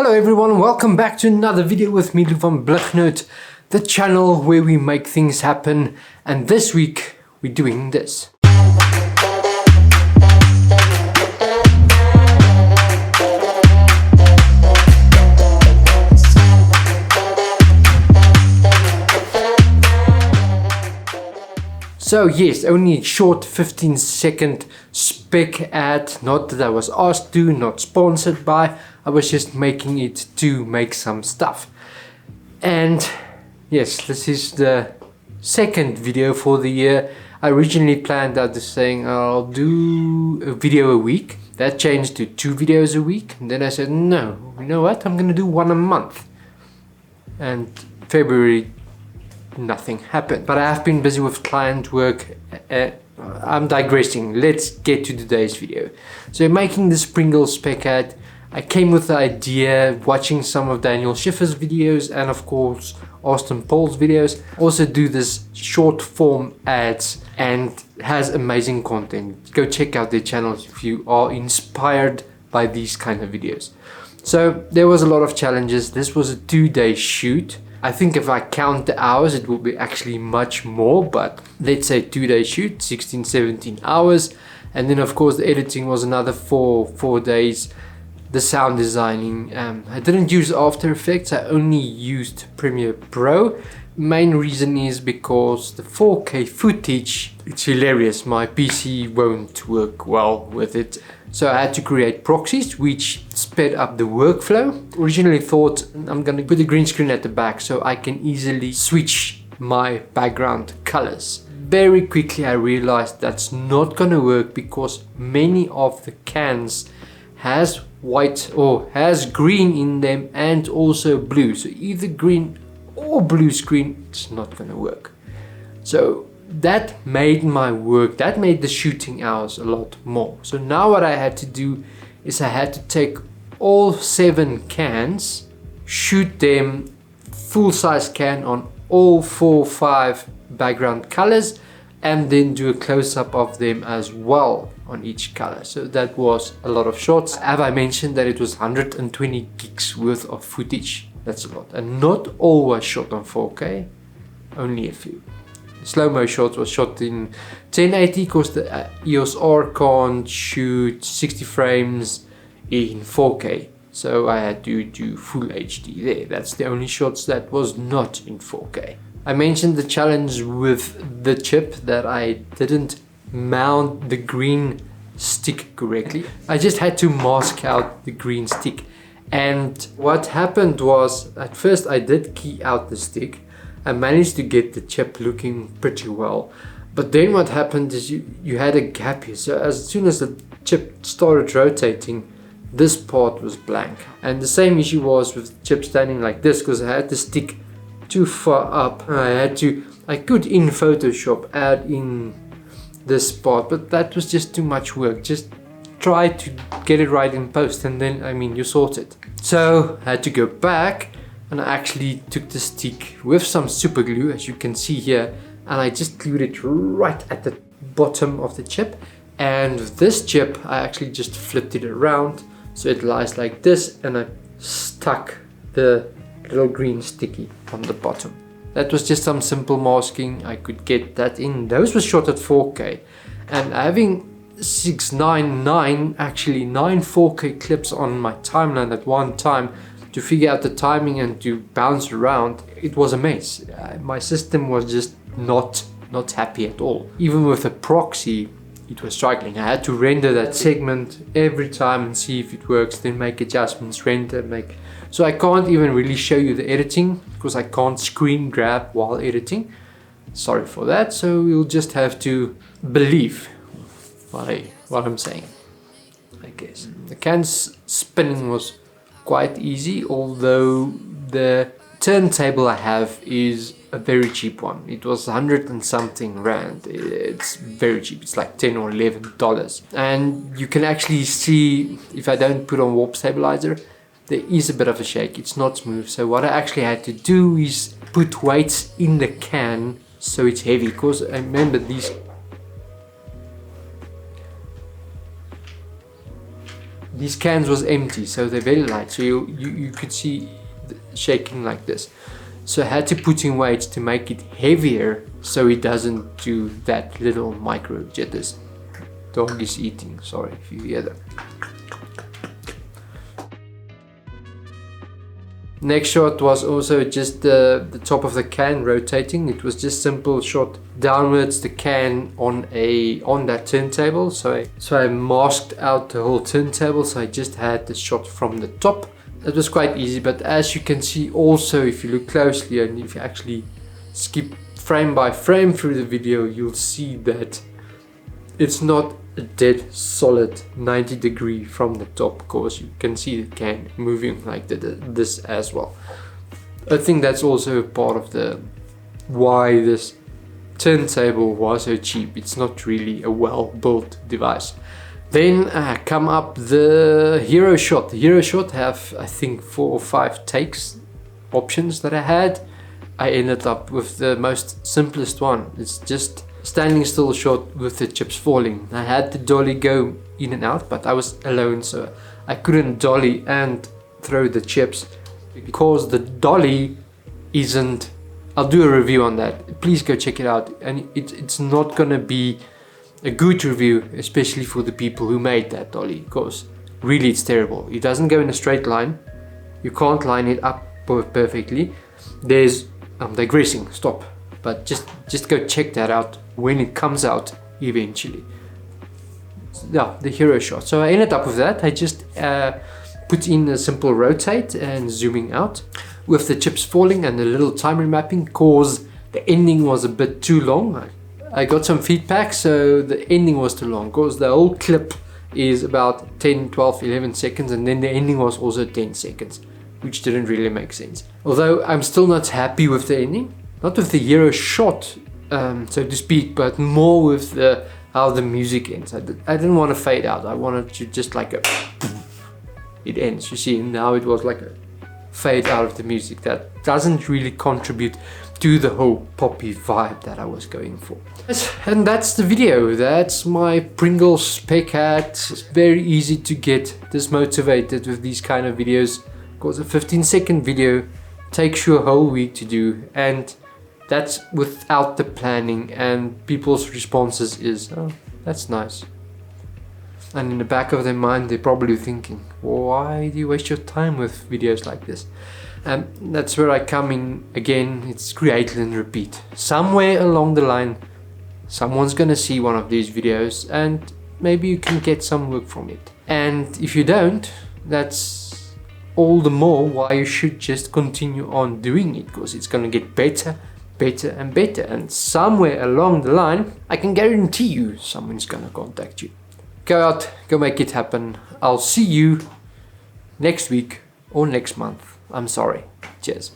Hello everyone, welcome back to another video with me, van Blignut, the channel where we make things happen, and this week we're doing this. So yes, only a short 15-second spec ad, not that I was asked to, not sponsored by, I was just making it to make some stuff. And yes, this is the second video for the year. I originally planned out this saying I'll do a video a week. That changed to 2 videos a week. And then I said, no, you know what, I'm gonna do 1 a month. And February, nothing happened, but I have been busy with client work. I'm digressing. Let's get to today's video. So making this Pringles spec ad, I came with the idea watching some of Daniel Schiffer's videos and of course Austin Paul's videos. Also do this short form ads and has amazing content. Go check out their channels if you are inspired by these kind of videos. So there was a lot of challenges. This was a 2-day shoot. I think if I count the hours, it will be actually much more, but let's say 2-day shoot, 16-17 hours. And then of course the editing was another four days. The sound designing, I didn't use After Effects, I only used Premiere Pro. Main reason is because the 4K footage, it's hilarious, my PC won't work well with it. So I had to create proxies, which sped up the workflow. Originally thought I'm gonna put a green screen at the back so I can easily switch my background colors. Very quickly I realized that's not gonna work because many of the cans has white or has green in them and also blue. So either green or blue screen, it's not gonna work. So that made my work, that made the shooting hours a lot more. So now what I had to do is I had to take all 7 cans, shoot them full size can on all 4-5 background colors, and then do a close-up of them as well on each color. So that was a lot of shots. Have I mentioned that it was 120 gigs worth of footage? That's a lot, and not all was shot on 4K, only a few. Slow-mo shots was shot in 1080 because the EOS R can't shoot 60 frames in 4K. So I had to do full HD there. That's the only shots that was not in 4K. I mentioned the challenge with the chip that I didn't mount the green stick correctly. I just had to mask out the green stick. And what happened was, at first I did key out the stick. I managed to get the chip looking pretty well. But then what happened is you had a gap here. So as soon as the chip started rotating, this part was blank. And the same issue was with the chip standing like this because I had the stick too far up. I could in Photoshop add in this part, but that was just too much work. Just try to get it right in post and then, I mean, you sort it. So I had to go back and I actually took the stick with some super glue, as you can see here, and I just glued it right at the bottom of the chip. And with this chip, I actually just flipped it around so it lies like this, and I stuck the little green sticky on the bottom. That was just some simple masking. I could get that in. Those were shot at 4K, and having 9 4K clips on my timeline at one time to figure out the timing and to bounce around, it was a mess. My system was just not happy at all. Even with a proxy, it was struggling. I had to render that segment every time and see if it works, then make adjustments, render, make. So I can't even really show you the editing because I can't screen grab while editing. Sorry for that. So you'll just have to believe what I'm saying, I guess. The can spinning was quite easy, although the turntable I have is a very cheap one. It was 100 and something rand. It's very cheap. It's like $10 or $11. And you can actually see, if I don't put on warp stabilizer, there is a bit of a shake. It's not smooth. So what I actually had to do is put weights in the can so it's heavy, because I remember these cans was empty, so they're very light, so you could see shaking like this. So I had to put in weights to make it heavier so it doesn't do that little micro jitters. Dog is eating, sorry if you hear that. Next shot was also just the top of the can rotating. It was just simple shot downwards the can on that turntable. So I masked out the whole turntable, so I just had the shot from the top. It was quite easy, but as you can see also, if you look closely and if you actually skip frame by frame through the video, you'll see that it's not a dead solid 90 degree from the top, because you can see the can moving like this as well. I think that's also part of the why this turntable was so cheap. It's not really a well-built device. Then come up the hero shot. The hero shot have I think 4 or 5 takes options that I had. I ended up with the most simplest one. It's just standing still shot with the chips falling. I had the dolly go in and out, but I was alone, so I couldn't dolly and throw the chips because the dolly isn't. I'll do a review on that. Please go check it out, and it's not gonna be a good review, especially for the people who made that dolly, because really it's terrible. It doesn't go in a straight line. You can't line it up perfectly. There's I'm digressing, stop. But just go check that out when it comes out eventually. Yeah, the hero shot. So I ended up with that. I just put in a simple rotate and zooming out with the chips falling and a little time remapping, cause the ending was a bit too long. I got some feedback, so the ending was too long, because the whole clip is about 10, 12, 11 seconds, and then the ending was also 10 seconds, which didn't really make sense. Although I'm still not happy with the ending, not with the hero shot, so to speak, but more with how the music ends. I didn't want to fade out. I wanted to just like a it ends. You see, now it was like a fade out of the music that doesn't really contribute to the whole poppy vibe that I was going for. And that's the video. That's my Pringles spec hat. It's very easy to get dismotivated with these kind of videos, because a 15-second video takes you a whole week to do, and that's without the planning, and people's responses is, oh, that's nice. And in the back of their mind, they're probably thinking, why do you waste your time with videos like this? And that's where I come in again. It's create and repeat. Somewhere along the line, someone's gonna see one of these videos, and maybe you can get some work from it. And if you don't, that's all the more why you should just continue on doing it, because it's gonna get better, better and better. And somewhere along the line, I can guarantee you someone's gonna contact you. Go out, go make it happen. I'll see you next week or next month. I'm sorry. Cheers.